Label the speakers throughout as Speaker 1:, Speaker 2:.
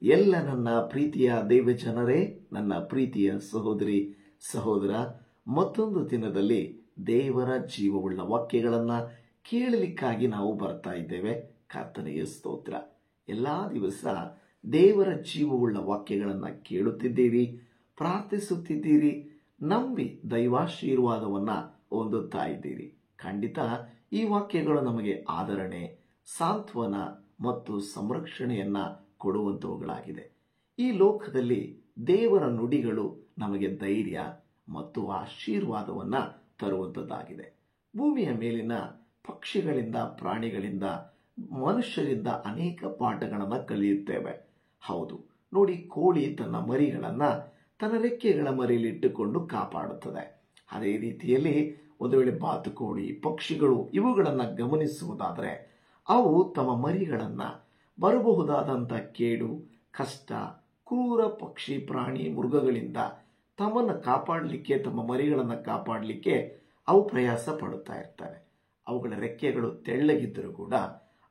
Speaker 1: ಎಲ್ಲ ನನ್ನ ಪ್ರೀತಿಯ ದೈವಜನರೇ, ನನ್ನ ಪ್ರೀತಿಯ ಸಹೋದರಿ ಸಹೋದರ, ಮತ್ತೊಂದು ದಿನದಲ್ಲಿ ದೇವರ ಜೀವವುಳ್ಳ ವಾಕ್ಯಗಳನ್ನು ಕೇಳಲಿಕ್ಕಾಗಿ ನಾವು ಬರ್ತಾ ಇದ್ದೇವೆ. ಕರ್ತನಿಗೆ ಸ್ತೋತ್ರ. ಎಲ್ಲಾ ದಿವಸ ದೇವರ ಜೀವವುಳ್ಳ ವಾಕ್ಯಗಳನ್ನು ಕೇಳುತ್ತಿದ್ದೀರಿ, ಪ್ರಾರ್ಥಿಸುತ್ತಿದ್ದೀರಿ, ನಂಬಿ ದೈವಾಶೀರ್ವಾದವನ್ನ ಹೊಂದುತ್ತಾ ಇದ್ದೀರಿ. ಖಂಡಿತ ಈ ವಾಕ್ಯಗಳು ನಮಗೆ ಆದರಣೆ, ಸಾಂತ್ವನ ಮತ್ತು ಸಂರಕ್ಷಣೆಯನ್ನ ಕೊಡುವಂತವುಗಳಾಗಿದೆ. ಈ ಲೋಕದಲ್ಲಿ ದೇವರ ನುಡಿಗಳು ನಮಗೆ ಧೈರ್ಯ ಮತ್ತು ಆಶೀರ್ವಾದವನ್ನ ತರುವಂತದ್ದಾಗಿದೆ. ಭೂಮಿಯ ಮೇಲಿನ ಪಕ್ಷಿಗಳಿಂದ, ಪ್ರಾಣಿಗಳಿಂದ, ಮನುಷ್ಯರಿಂದ ಅನೇಕ ಪಾಠಗಳನ್ನು ಕಲಿಯುತ್ತೇವೆ. ಹೌದು ನೋಡಿ, ಕೋಳಿ ತನ್ನ ಮರಿಗಳನ್ನ ತನ್ನ ರೆಕ್ಕೆಗಳ ಮರೆಯಲ್ಲಿಟ್ಟುಕೊಂಡು ಕಾಪಾಡುತ್ತದೆ. ಅದೇ ರೀತಿಯಲ್ಲಿ ಒಂದು ವೇಳೆ ಬಾತುಕೋಳಿ, ಪಕ್ಷಿಗಳು ಇವುಗಳನ್ನು ಗಮನಿಸುವುದಾದರೆ ಅವು ತಮ್ಮ ಮರಿಗಳನ್ನ ಬರಬಹುದಾದಂಥ ಕೇಡು, ಕಷ್ಟ, ಕ್ರೂರ ಪಕ್ಷಿ, ಪ್ರಾಣಿ, ಮೃಗಗಳಿಂದ ತಮ್ಮನ್ನು ಕಾಪಾಡಲಿಕ್ಕೆ, ತಮ್ಮ ಮರಿಗಳನ್ನು ಕಾಪಾಡಲಿಕ್ಕೆ ಅವು ಪ್ರಯಾಸ ಪಡುತ್ತಾ ಇರ್ತವೆ. ಅವುಗಳ ರೆಕ್ಕೆಗಳು ತೆಳ್ಳಗಿದ್ದರೂ ಕೂಡ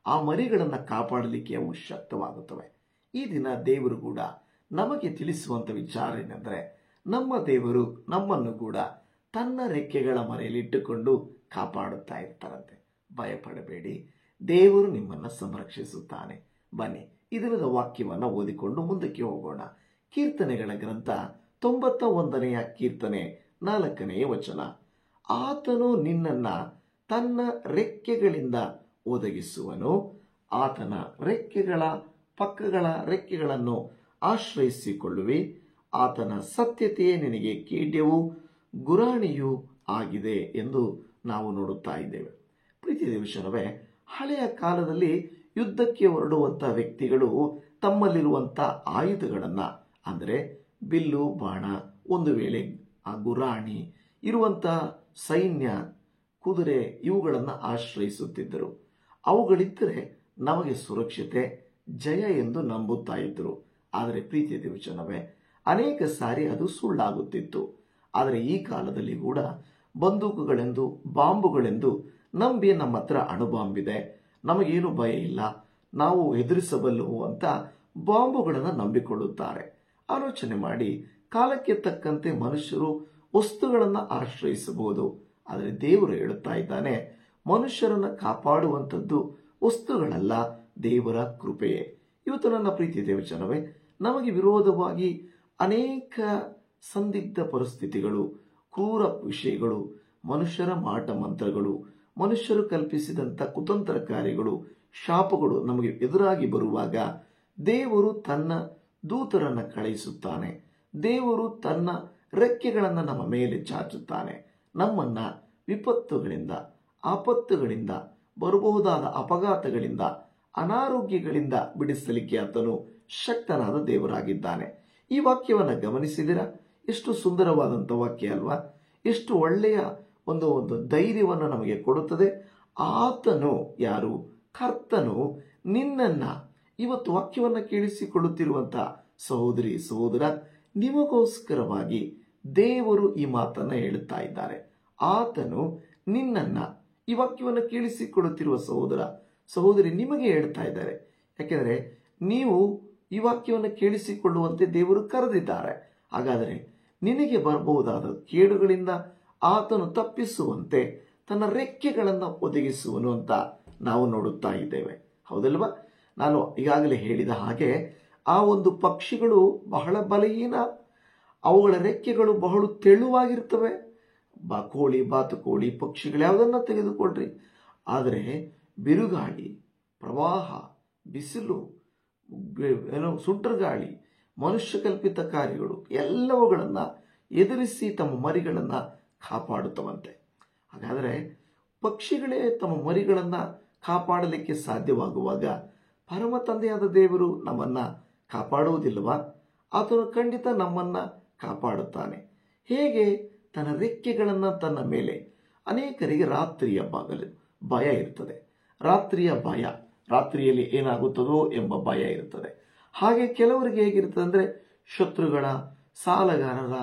Speaker 1: ಆ ಮರಿಗಳನ್ನು ಕಾಪಾಡಲಿಕ್ಕೆ ಅವು ಶಕ್ತವಾಗುತ್ತವೆ. ಈ ದಿನ ದೇವರು ಕೂಡ ನಮಗೆ ತಿಳಿಸುವಂತ ವಿಚಾರ ಏನೆಂದರೆ, ನಮ್ಮ ದೇವರು ನಮ್ಮನ್ನು ಕೂಡ ತನ್ನ ರೆಕ್ಕೆಗಳ ಮರೆಯಲ್ಲಿಟ್ಟುಕೊಂಡು ಕಾಪಾಡುತ್ತಾ ಇರ್ತಾರಂತೆ. ಭಯಪಡಬೇಡಿ, ದೇವರು ನಿಮ್ಮನ್ನು ಸಂರಕ್ಷಿಸುತ್ತಾನೆ. ಬನ್ನಿ ಈ ದಿನದ ವಾಕ್ಯವನ್ನು ಓದಿಕೊಂಡು ಮುಂದಕ್ಕೆ ಹೋಗೋಣ. ಕೀರ್ತನೆಗಳ ಗ್ರಂಥ 91ನೆಯ ಕೀರ್ತನೆ 4ನೆಯ ವಚನ. ಆತನು ನಿನ್ನನ್ನ ತನ್ನ ರೆಕ್ಕೆಗಳಿಂದ ಒದಗಿಸುವನು, ಆತನ ರೆಕ್ಕೆಗಳ ಪಕ್ಕಗಳ ರೆಕ್ಕೆಗಳನ್ನು ಆಶ್ರಯಿಸಿಕೊಳ್ಳುವಿ, ಆತನ ಸತ್ಯತೆಯೇ ನಿನಗೆ ಕೇಡ್ಯವೂ ಗುರಾಣಿಯೂ ಆಗಿದೆ ಎಂದು ನಾವು ನೋಡುತ್ತಾ ಇದ್ದೇವೆ. ಪ್ರೀತಿ ದೇವಶನವೇ, ಹಳೆಯ ಕಾಲದಲ್ಲಿ ಯುದ್ಧಕ್ಕೆ ಹೊರಡುವಂತಹ ವ್ಯಕ್ತಿಗಳು ತಮ್ಮಲ್ಲಿರುವಂಥ ಆಯುಧಗಳನ್ನ, ಅಂದರೆ ಬಿಲ್ಲು, ಬಾಣ, ಒಂದು ವೇಳೆ ಆ ಗುರಾಣಿ ಇರುವಂಥ ಸೈನ್ಯ, ಕುದುರೆ ಇವುಗಳನ್ನು ಆಶ್ರಯಿಸುತ್ತಿದ್ದರು. ಅವುಗಳಿದ್ದರೆ ನಮಗೆ ಸುರಕ್ಷತೆ, ಜಯ ಎಂದು ನಂಬುತ್ತಾ ಇದ್ದರು. ಆದರೆ ಪ್ರೀತಿಯ ದೇವಜನವೇ, ಅನೇಕ ಸಾರಿ ಅದು ಸುಳ್ಳಾಗುತ್ತಿತ್ತು. ಆದರೆ ಈ ಕಾಲದಲ್ಲಿ ಕೂಡ ಬಂದೂಕುಗಳೆಂದು, ಬಾಂಬುಗಳೆಂದು ನಂಬಿ ನಮ್ಮ ಹತ್ರ ಅಣುಬಾಂಬಿದೆ, ನಮಗೇನು ಭಯ ಇಲ್ಲ, ನಾವು ಎದುರಿಸಬಲ್ಲವು ಅಂತ ಬಾಂಬುಗಳನ್ನು ನಂಬಿಕೊಳ್ಳುತ್ತಾರೆ. ಆಲೋಚನೆ ಮಾಡಿ, ಕಾಲಕ್ಕೆ ತಕ್ಕಂತೆ ಮನುಷ್ಯರು ವಸ್ತುಗಳನ್ನು ಆಶ್ರಯಿಸಬಹುದು. ಆದರೆ ದೇವರು ಹೇಳುತ್ತಾ ಇದ್ದಾನೆ, ಮನುಷ್ಯರನ್ನು ಕಾಪಾಡುವಂಥದ್ದು ವಸ್ತುಗಳಲ್ಲ, ದೇವರ ಕೃಪೆಯೇ. ಇವತ್ತು ನನ್ನ ಪ್ರೀತಿ ದೇವಜನವೇ, ನಮಗೆ ವಿರೋಧವಾಗಿ ಅನೇಕ ಸಂದಿಗ್ಧ ಪರಿಸ್ಥಿತಿಗಳು, ಕ್ರೂರ ವಿಷಯಗಳು, ಮನುಷ್ಯರ ಮಾಟ ಮಂತ್ರಗಳು, ಮನುಷ್ಯರು ಕಲ್ಪಿಸಿದಂಥ ಕುತಂತ್ರ ಕಾರ್ಯಗಳು, ಶಾಪಗಳು ನಮಗೆ ಎದುರಾಗಿ ಬರುವಾಗ ದೇವರು ತನ್ನ ದೂತರನ್ನ ಕಳುಹಿಸುತ್ತಾನೆ. ದೇವರು ತನ್ನ ರೆಕ್ಕೆಗಳನ್ನು ನಮ್ಮ ಮೇಲೆ ಚಾಚುತ್ತಾನೆ. ನಮ್ಮನ್ನ ವಿಪತ್ತುಗಳಿಂದ, ಆಪತ್ತುಗಳಿಂದ, ಬರಬಹುದಾದ ಅಪಘಾತಗಳಿಂದ, ಅನಾರೋಗ್ಯಗಳಿಂದ ಬಿಡಿಸಲಿಕ್ಕೆ ಆತನು ಶಕ್ತನಾದ ದೇವರಾಗಿದ್ದಾನೆ. ಈ ವಾಕ್ಯವನ್ನು ಗಮನಿಸಿದಿರಾ? ಎಷ್ಟು ಸುಂದರವಾದಂಥ ವಾಕ್ಯ ಅಲ್ವಾ? ಎಷ್ಟು ಒಳ್ಳೆಯ ಒಂದು ಧೈರ್ಯವನ್ನು ನಮಗೆ ಕೊಡುತ್ತದೆ. ಆತನು ಯಾರು? ಕರ್ತನು ನಿನ್ನನ್ನ, ಇವತ್ತು ವಾಕ್ಯವನ್ನು ಕೇಳಿಸಿಕೊಳ್ಳುತ್ತಿರುವಂತ ಸಹೋದರಿ ಸಹೋದರ, ನಿಮಗೋಸ್ಕರವಾಗಿ ದೇವರು ಈ ಮಾತನ್ನ ಹೇಳುತ್ತಾ ಇದ್ದಾರೆ. ಆತನು ನಿನ್ನನ್ನ, ಈ ವಾಕ್ಯವನ್ನು ಕೇಳಿಸಿಕೊಳ್ಳುತ್ತಿರುವ ಸಹೋದರ ಸಹೋದರಿ, ನಿಮಗೆ ಹೇಳ್ತಾ ಇದ್ದಾರೆ. ಯಾಕೆಂದರೆ ನೀವು ಈ ವಾಕ್ಯವನ್ನು ಕೇಳಿಸಿಕೊಳ್ಳುವಂತೆ ದೇವರು ಕರೆದಿದ್ದಾರೆ. ಹಾಗಾದರೆ ನಿನಗೆ ಬರಬಹುದಾದ ಕೇಡುಗಳಿಂದ ಆತನು ತಪ್ಪಿಸುವಂತೆ ತನ್ನ ರೆಕ್ಕೆಗಳನ್ನು ಒದಗಿಸುವನು ಅಂತ ನಾವು ನೋಡುತ್ತಾ ಇದ್ದೇವೆ. ಹೌದಲ್ವಾ? ನಾನು ಈಗಾಗಲೇ ಹೇಳಿದ ಹಾಗೆ ಆ ಒಂದು ಪಕ್ಷಿಗಳು ಬಹಳ ಬಲಹೀನ, ಅವುಗಳ ರೆಕ್ಕೆಗಳು ಬಹಳ ತೆಳುವಾಗಿರ್ತವೆ. ಕೋಳಿ, ಬಾತುಕೋಳಿ, ಪಕ್ಷಿಗಳು ಯಾವುದನ್ನ ತೆಗೆದುಕೊಳ್ಳ್ರಿ, ಆದರೆ ಬಿರುಗಾಳಿ, ಪ್ರವಾಹ, ಬಿಸಿಲು, ಸುಂಟರಗಾಳಿ, ಮನುಷ್ಯ ಕಲ್ಪಿತ ಕಾರ್ಯಗಳು ಎಲ್ಲವುಗಳನ್ನ ಎದುರಿಸಿ ತಮ್ಮ ಮರಿಗಳನ್ನ ಕಾಪಾಡುತ್ತವಂತೆ. ಹಾಗಾದರೆ ಪಕ್ಷಿಗಳೇ ತಮ್ಮ ಮರಿಗಳನ್ನ ಕಾಪಾಡಲಿಕ್ಕೆ ಸಾಧ್ಯವಾಗುವಾಗ ಪರಮ ತಂದೆಯಾದ ದೇವರು ನಮ್ಮನ್ನ ಕಾಪಾಡುವುದಿಲ್ಲವಾ? ಆತನು ಖಂಡಿತ ನಮ್ಮನ್ನ ಕಾಪಾಡುತ್ತಾನೆ. ಹೇಗೆ? ತನ್ನ ರೆಕ್ಕೆಗಳನ್ನ ತನ್ನ ಮೇಲೆ. ಅನೇಕರಿಗೆ ರಾತ್ರಿಯ ಭಯ ಇರ್ತದೆ. ರಾತ್ರಿಯ ಭಯ, ರಾತ್ರಿಯಲ್ಲಿ ಏನಾಗುತ್ತದೋ ಎಂಬ ಭಯ ಇರುತ್ತದೆ. ಹಾಗೆ ಕೆಲವರಿಗೆ ಹೇಗಿರ್ತದೆ ಅಂದ್ರೆ, ಶತ್ರುಗಳ, ಸಾಲಗಾರರ,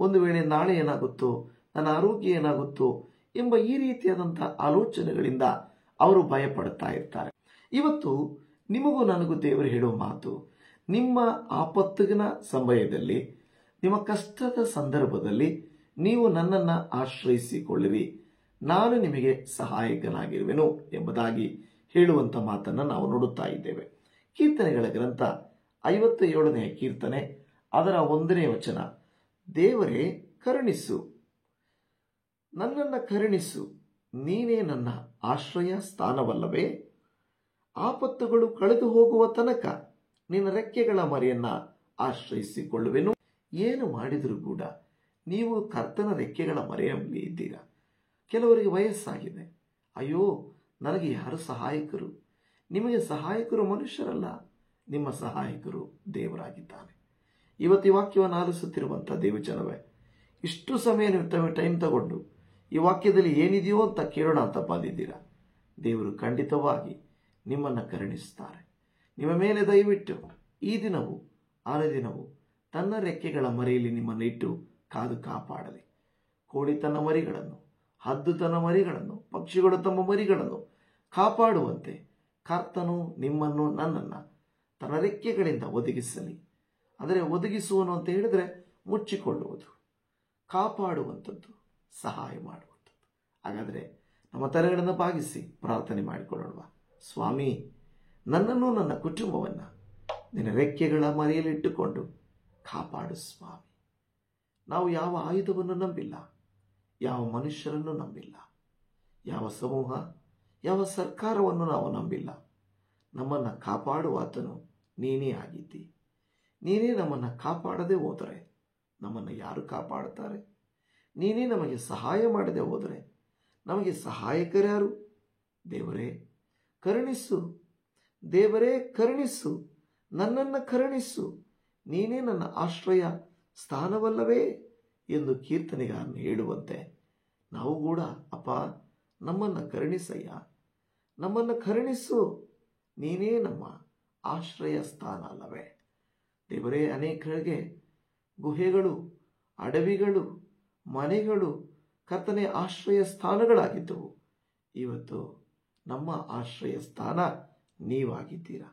Speaker 1: ಒಂದು ವೇಳೆ ನಾಳೆ ಏನಾಗುತ್ತೋ, ನನ್ನ ಆರೋಗ್ಯ ಏನಾಗುತ್ತೋ ಎಂಬ ಈ ರೀತಿಯಾದಂತಹ ಆಲೋಚನೆಗಳಿಂದ ಅವರು ಭಯ ಪಡುತ್ತಾ ಇರ್ತಾರೆ. ಇವತ್ತು ನಿಮಗೂ ನನಗೂ ದೇವರು ಹೇಳೋ ಮಾತು, ನಿಮ್ಮ ಆಪತ್ತಿನ ಸಮಯದಲ್ಲಿ, ನಿಮ್ಮ ಕಷ್ಟದ ಸಂದರ್ಭದಲ್ಲಿ ನೀವು ನನ್ನನ್ನು ಆಶ್ರಯಿಸಿಕೊಳ್ಳಿರಿ, ನಾನು ನಿಮಗೆ ಸಹಾಯಕನಾಗಿರುವೆನು ಎಂಬುದಾಗಿ ಹೇಳುವಂಥ ಮಾತನ್ನು ನಾವು ನೋಡುತ್ತಾ ಇದ್ದೇವೆ. ಕೀರ್ತನೆಗಳ ಗ್ರಂಥ 57ನೇ ಕೀರ್ತನೆ ಅದರ 1ನೇ ವಚನ, ದೇವರೇ ಕರುಣಿಸು, ನನ್ನನ್ನು ಕರುಣಿಸು, ನೀನೇ ನನ್ನ ಆಶ್ರಯ ಸ್ಥಾನವಲ್ಲವೇ? ಆಪತ್ತುಗಳು ಕಳೆದು ಹೋಗುವ ತನಕ ನಿನ್ನ ರೆಕ್ಕೆಗಳ ಮರೆಯನ್ನ ಆಶ್ರಯಿಸಿಕೊಳ್ಳುವೆನು. ಏನು ಮಾಡಿದರೂ ಕೂಡ ನೀವು ಕರ್ತನ ರೆಕ್ಕೆಗಳ ಮರೆಯಲ್ಲಿ ಇದ್ದೀರಾ. ಕೆಲವರಿಗೆ ವಯಸ್ಸಾಗಿದೆ, ಅಯ್ಯೋ ನನಗೆ ಯಾರು ಸಹಾಯಕರು? ನಿಮಗೆ ಸಹಾಯಕರು ಮನುಷ್ಯರಲ್ಲ, ನಿಮ್ಮ ಸಹಾಯಕರು ದೇವರಾಗಿದ್ದಾನೆ. ಇವತ್ತು ಈ ವಾಕ್ಯವನ್ನು ಆಲಿಸುತ್ತಿರುವಂಥ ದೇವಜನವೇ, ಇಷ್ಟು ಸಮಯ ನೀವು ಟೈಮ್ ತಗೊಂಡು ಈ ವಾಕ್ಯದಲ್ಲಿ ಏನಿದೆಯೋ ಅಂತ ಕೇಳೋಣ ಅಂತ ಬಂದಿದ್ದೀರಾ. ದೇವರು ಖಂಡಿತವಾಗಿ ನಿಮ್ಮನ್ನು ಕರುಣಿಸುತ್ತಾರೆ. ನಿಮ್ಮ ಮೇಲೆ ದಯವಿಟ್ಟು ಈ ದಿನವೂ ಆನೆ ದಿನವೂ ತನ್ನ ರೆಕ್ಕೆಗಳ ಮರೆಯಲ್ಲಿ ನಿಮ್ಮನ್ನು ಇಟ್ಟು ಕಾದು ಕಾಪಾಡಲಿ. ಕೋಳಿ ತನ್ನ ಮರಿಗಳನ್ನು, ಹದ್ದು ತನ್ನ ಮರಿಗಳನ್ನು, ಪಕ್ಷಿಗಳು ತಮ್ಮ ಮರಿಗಳನ್ನು ಕಾಪಾಡುವಂತೆ ಕರ್ತನು ನಿಮ್ಮನ್ನು ನನ್ನನ್ನು ತನ್ನ ರೆಕ್ಕೆಗಳಿಂದ ಒದಗಿಸಲಿ. ಅಂದರೆ ಒದಗಿಸುವನು ಅಂತ ಹೇಳಿದ್ರೆ ಮುಚ್ಚಿಕೊಳ್ಳುವುದು, ಕಾಪಾಡುವಂಥದ್ದು, ಸಹಾಯ ಮಾಡುವಂಥದ್ದು. ಹಾಗಾದರೆ ನಮ್ಮ ತಲೆಗಳನ್ನು ಬಾಗಿಸಿ ಪ್ರಾರ್ಥನೆ ಮಾಡಿಕೊಳ್ಳೋಣ. ಸ್ವಾಮಿ, ನನ್ನನ್ನು ನನ್ನ ಕುಟುಂಬವನ್ನು ನಿನ್ನ ರೆಕ್ಕೆಗಳ ಮರೆಯಲ್ಲಿಟ್ಟುಕೊಂಡು ಕಾಪಾಡು ಸ್ವಾಮಿ. ನಾವು ಯಾವ ಆಯುಧವನ್ನು ನಂಬಿಲ್ಲ, ಯಾವ ಮನುಷ್ಯರನ್ನು ನಂಬಿಲ್ಲ, ಯಾವ ಸಮೂಹ, ಯಾವ ಸರ್ಕಾರವನ್ನು ನಾವು ನಂಬಿಲ್ಲ. ನಮ್ಮನ್ನು ಕಾಪಾಡುವಾತನು ನೀನೇ ಆಗಿದ್ದಿ. ನೀನೇ ನಮ್ಮನ್ನು ಕಾಪಾಡದೆ ಹೋದರೆ ನಮ್ಮನ್ನು ಯಾರು ಕಾಪಾಡುತ್ತಾರೆ? ನೀನೇ ನಮಗೆ ಸಹಾಯ ಮಾಡದೆ ಹೋದರೆ ನಮಗೆ ಸಹಾಯಕರ್ಯಾರು? ದೇವರೇ ಕರುಣಿಸು, ದೇವರೇ ಕರುಣಿಸು, ನನ್ನನ್ನು ಕರುಣಿಸು, ನೀನೇ ನನ್ನ ಆಶ್ರಯ ಸ್ಥಾನವಲ್ಲವೇ ಎಂದು ಕೀರ್ತನೆಗಾರನು ಹೇಳುವಂತೆ ನಾವು ಕೂಡ, ಅಪ್ಪ ನಮ್ಮನ್ನು ಕರುಣಿಸಯ್ಯ, ನಮ್ಮನ್ನು ಕರುಣಿಸು, ನೀನೇ ನಮ್ಮ ಆಶ್ರಯ ಸ್ಥಾನ ಅಲ್ಲವೇ? ದೇವರೇ, ಅನೇಕರಿಗೆ ಗುಹೆಗಳು, ಅಡವಿಗಳು, ಮನೆಗಳು ಕರ್ತನೆ ಆಶ್ರಯ ಸ್ಥಾನಗಳಾಗಿದ್ದವು. ಇವತ್ತು ನಮ್ಮ ಆಶ್ರಯ ಸ್ಥಾನ ನೀವಾಗಿದ್ದೀರಾ.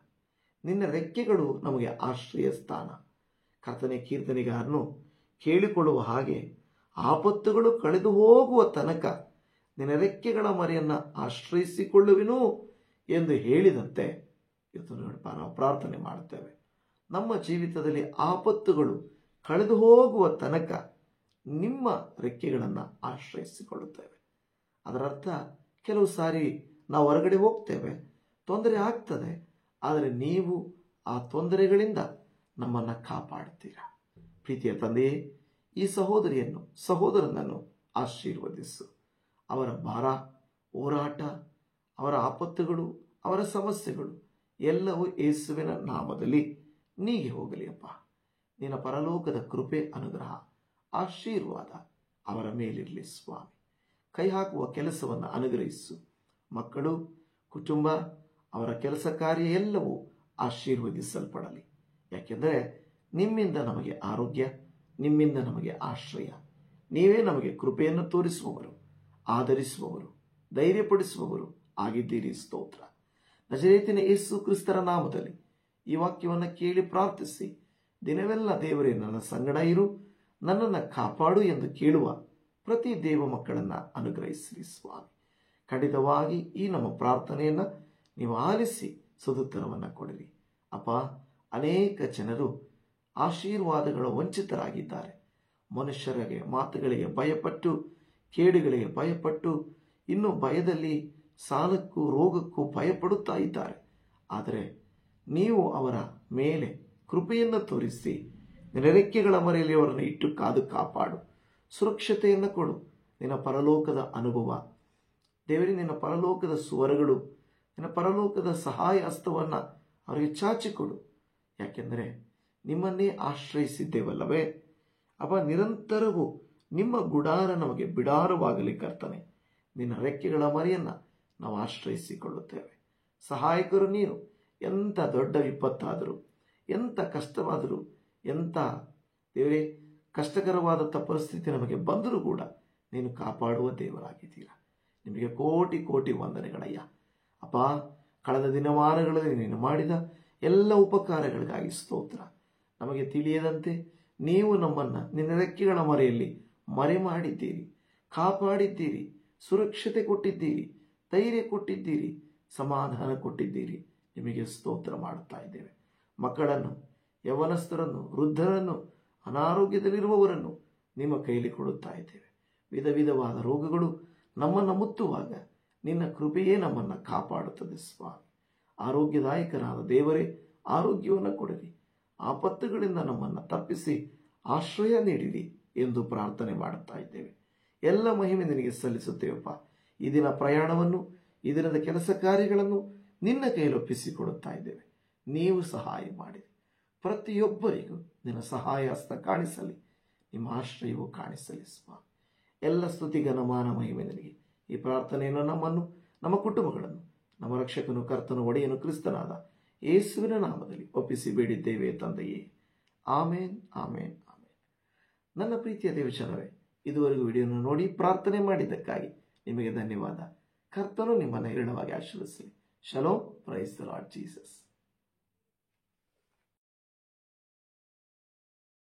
Speaker 1: ನಿನ್ನ ರೆಕ್ಕೆಗಳು ನಮಗೆ ಆಶ್ರಯ ಸ್ಥಾನ. ಕರ್ತನೆ, ಕೀರ್ತನೆಗಾರನು ಕೇಳಿಕೊಳ್ಳುವ ಹಾಗೆ ಆಪತ್ತುಗಳು ಕಳೆದು ಹೋಗುವ ತನಕ ನಿನ್ನ ರೆಕ್ಕೆಗಳ ಮರೆಯನ್ನು ಆಶ್ರಯಿಸಿಕೊಳ್ಳುವೆನು ಎಂದು ಹೇಳಿದಂತೆ ಇವತ್ತು ನಾವು ಪ್ರಾರ್ಥನೆ ಮಾಡುತ್ತೇವೆ. ನಮ್ಮ ಜೀವಿತದಲ್ಲಿ ಆಪತ್ತುಗಳು ಕಳೆದು ಹೋಗುವ ತನಕ ನಿಮ್ಮ ರೆಕ್ಕೆಗಳನ್ನು ಆಶ್ರಯಿಸಿಕೊಳ್ಳುತ್ತೇವೆ. ಅದರರ್ಥ ಕೆಲವು ಸಾರಿ ನಾವು ಹೊರಗಡೆ ಹೋಗ್ತೇವೆ, ತೊಂದರೆ ಆಗ್ತದೆ, ಆದರೆ ನೀವು ಆ ತೊಂದರೆಗಳಿಂದ ನಮ್ಮನ್ನು ಕಾಪಾಡುತ್ತೀರಾ. ಪ್ರೀತಿಯ ತಂದೆಯೇ, ಈ ಸಹೋದರಿಯನ್ನು, ಸಹೋದರನನ್ನು ಆಶೀರ್ವದಿಸು. ಅವರ ಭಾರ, ಹೋರಾಟ, ಅವರ ಆಪತ್ತುಗಳು, ಅವರ ಸಮಸ್ಯೆಗಳು ಎಲ್ಲವೂ ಯೇಸುವಿನ ನಾಮದಲ್ಲಿ ನೀಗಿ ಹೋಗಲಿ ಅಪ್ಪ. ನಿನ್ನ ಪರಲೋಕದ ಕೃಪೆ, ಅನುಗ್ರಹ, ಆಶೀರ್ವಾದ ಅವರ ಮೇಲಿರಲಿ ಸ್ವಾಮಿ. ಕೈ ಹಾಕುವ ಕೆಲಸವನ್ನು ಅನುಗ್ರಹಿಸು. ಮಕ್ಕಳು, ಕುಟುಂಬ, ಅವರ ಕೆಲಸ ಕಾರ್ಯ ಎಲ್ಲವೂ ಆಶೀರ್ವದಿಸಲ್ಪಡಲಿ. ಯಾಕೆಂದರೆ ನಿಮ್ಮಿಂದ ನಮಗೆ ಆರೋಗ್ಯ, ನಿಮ್ಮಿಂದ ನಮಗೆ ಆಶ್ರಯ. ನೀವೇ ನಮಗೆ ಕೃಪೆಯನ್ನು ತೋರಿಸುವವರು, ಆಧರಿಸುವವರು, ಧೈರ್ಯಪಡಿಸುವವರು ಆಗಿದ್ದೀರಿ. ಸ್ತೋತ್ರ. ನಜರೇತಿನ ಯೇಸು ಕ್ರಿಸ್ತರ ನಾಮದಲ್ಲಿ ಈ ವಾಕ್ಯವನ್ನು ಕೇಳಿ ಪ್ರಾರ್ಥಿಸಿ, ದಿನವೆಲ್ಲ ದೇವರೇ ನನ್ನ ಸಂಗಡ ಇರು, ನನ್ನನ್ನು ಕಾಪಾಡು ಎಂದು ಕೇಳುವ ಪ್ರತಿ ದೇವ ಮಕ್ಕಳನ್ನು ಅನುಗ್ರಹಿಸಿರಿ ಸ್ವಾಮಿ. ಖಂಡಿತವಾಗಿ ಈ ನಮ್ಮ ಪ್ರಾರ್ಥನೆಯನ್ನು ನೀವು ಆಲಿಸಿ ಸದುತ್ತರವನ್ನು ಕೊಡಿರಿ ಅಪ್ಪ. ಅನೇಕ ಜನರು ಆಶೀರ್ವಾದಗಳ ವಂಚಿತರಾಗಿದ್ದಾರೆ. ಮನುಷ್ಯರಿಗೆ ಮಾತುಗಳಿಗೆ ಭಯಪಟ್ಟು, ಕೇಡುಗಳಿಗೆ ಭಯಪಟ್ಟು, ಇನ್ನು ಭಯದಲ್ಲಿ ಸಾಲಕ್ಕೂ ರೋಗಕ್ಕೂ ಭಯಪಡುತ್ತಾ ಇದ್ದಾರೆ. ಆದರೆ ನೀವು ಅವರ ಮೇಲೆ ಕೃಪೆಯನ್ನು ತೋರಿಸಿ ನಿನ್ನ ರೆಕ್ಕೆಗಳ ಮರೆಯಲ್ಲಿ ಅವರನ್ನು ಇಟ್ಟು ಕಾದು ಕಾಪಾಡು, ಸುರಕ್ಷತೆಯನ್ನು ಕೊಡು. ನಿನ್ನ ಪರಲೋಕದ ಅನುಭವ ದೇವರೇ, ನಿನ್ನ ಪರಲೋಕದ ಸ್ವರಗಳು, ನಿನ್ನ ಪರಲೋಕದ ಸಹಾಯ ಹಸ್ತವನ್ನು ಅವರಿಗೆ ಚಾಚಿಕೊಡು. ಯಾಕೆಂದರೆ ನಿಮ್ಮನ್ನೇ ಆಶ್ರಯಿಸಿದ್ದೇವಲ್ಲವೇ ಅಪ್ಪ. ನಿರಂತರವೂ ನಿಮ್ಮ ಗುಡಾರ ನಮಗೆ ಬಿಡಾರವಾಗಲಿ ಕರ್ತನೆ. ನಿನ್ನ ರೆಕ್ಕೆಗಳ ಮರೆಯನ್ನು ನಾವು ಆಶ್ರಯಿಸಿಕೊಳ್ಳುತ್ತೇವೆ. ಸಹಾಯಕರು ನೀನು. ಎಂಥ ದೊಡ್ಡ ವಿಪತ್ತಾದರೂ, ಎಂಥ ಕಷ್ಟವಾದರೂ, ಎಂಥ ದೇವರೇ ಕಷ್ಟಕರವಾದಂಥ ಪರಿಸ್ಥಿತಿ ನಮಗೆ ಬಂದರೂ ಕೂಡ ನೀನು ಕಾಪಾಡುವ ದೇವರಾಗಿದ್ದೀರಾ. ನಿಮಗೆ ಕೋಟಿ ಕೋಟಿ ವಂದನೆಗಳಯ್ಯ ಅಪ್ಪ. ಕಳೆದ ದಿನಮಾನಗಳಲ್ಲಿ ನೀನು ಮಾಡಿದ ಎಲ್ಲ ಉಪಕಾರಗಳಿಗಾಗಿ ಸ್ತೋತ್ರ. ನಮಗೆ ತಿಳಿಯದಂತೆ ನೀವು ನಮ್ಮನ್ನು ನಿನ್ನ ರೆಕ್ಕೆಗಳ ಮರೆಯಲ್ಲಿ ಮರೆ ಮಾಡಿದ್ದೀರಿ, ಕಾಪಾಡಿದ್ದೀರಿ, ಸುರಕ್ಷತೆ ಕೊಟ್ಟಿದ್ದೀರಿ, ಧೈರ್ಯ ಕೊಟ್ಟಿದ್ದೀರಿ, ಸಮಾಧಾನ ಕೊಟ್ಟಿದ್ದೀರಿ. ನಿಮಗೆ ಸ್ತೋತ್ರ ಮಾಡುತ್ತಾ ಇದ್ದೇವೆ. ಮಕ್ಕಳನ್ನು, ಯವನಸ್ಥರನ್ನು, ವೃದ್ಧರನ್ನು, ಅನಾರೋಗ್ಯದಲ್ಲಿರುವವರನ್ನು ನಿಮ್ಮ ಕೈಲಿ ಕೊಡುತ್ತಾ ಇದ್ದೇವೆ. ವಿಧ ವಿಧವಾದ ರೋಗಗಳು ನಮ್ಮನ್ನು ಮುತ್ತುವಾಗ ನಿನ್ನ ಕೃಪೆಯೇ ನಮ್ಮನ್ನು ಕಾಪಾಡುತ್ತದೆ ಸ್ವಾಮಿ. ಆರೋಗ್ಯದಾಯಕರಾದ ದೇವರೇ, ಆರೋಗ್ಯವನ್ನು ಕೊಡಿರಿ. ಆಪತ್ತುಗಳಿಂದ ನಮ್ಮನ್ನು ತಪ್ಪಿಸಿ ಆಶ್ರಯ ನೀಡಿರಿ ಎಂದು ಪ್ರಾರ್ಥನೆ ಮಾಡುತ್ತಾ ಇದ್ದೇವೆ. ಎಲ್ಲ ಮಹಿಮೆ ನಿನಗೆ ಸಲ್ಲಿಸುತ್ತೇವಪ್ಪ. ಈ ದಿನ ಪ್ರಯಾಣವನ್ನು, ಈ ದಿನದ ಕೆಲಸ ಕಾರ್ಯಗಳನ್ನು ನಿನ್ನ ಕೈಲೊಪ್ಪಿಸಿಕೊಡುತ್ತಾ ಇದ್ದೇವೆ. ನೀವು ಸಹಾಯ ಮಾಡಿರಿ. ಪ್ರತಿಯೊಬ್ಬರಿಗೂ ನಿನ್ನ ಸಹಾಯ ಹಸ್ತ ಕಾಣಿಸಲಿ, ನಿಮ್ಮ ಆಶ್ರಯವು ಕಾಣಿಸಲಿ ಸ್ವಾಮಿ. ಎಲ್ಲ ಸ್ತುತಿಗನ ಮಾನ ಮಹಿಮೆ ನಿನಗೆ. ಈ ಪ್ರಾರ್ಥನೆಯನ್ನು ನಮ್ಮನ್ನು, ನಮ್ಮ ಕುಟುಂಬಗಳನ್ನು, ನಮ್ಮ ರಕ್ಷಕನು, ಕರ್ತನು, ಒಡೆಯನು, ಕ್ರಿಸ್ತನಾದ ಯೇಸುವಿನ ನಾಮದಲ್ಲಿ ಒಪ್ಪಿಸಿ ಬೇಡಿದ್ದೇವೆ ತಂದೆಯೇ. ಆಮೇನ್, ಆಮೇನ್, ಆಮೇನ್. ನನ್ನ ಪ್ರೀತಿಯ ದೇವಜನರೇ, ಇದುವರೆಗೂ ವಿಡಿಯೋನ ನೋಡಿ ಪ್ರಾರ್ಥನೆ ಮಾಡಿದ್ದಕ್ಕಾಗಿ ನಿಮಗೆ ಧನ್ಯವಾದ. ಕರ್ತನು ನಿಮ್ಮನ್ನು ಹೇರಳವಾಗಿ ಆಶೀರ್ವದಿಸಲಿ. ಶಲೋಮ್. Praise the Lord Jesus.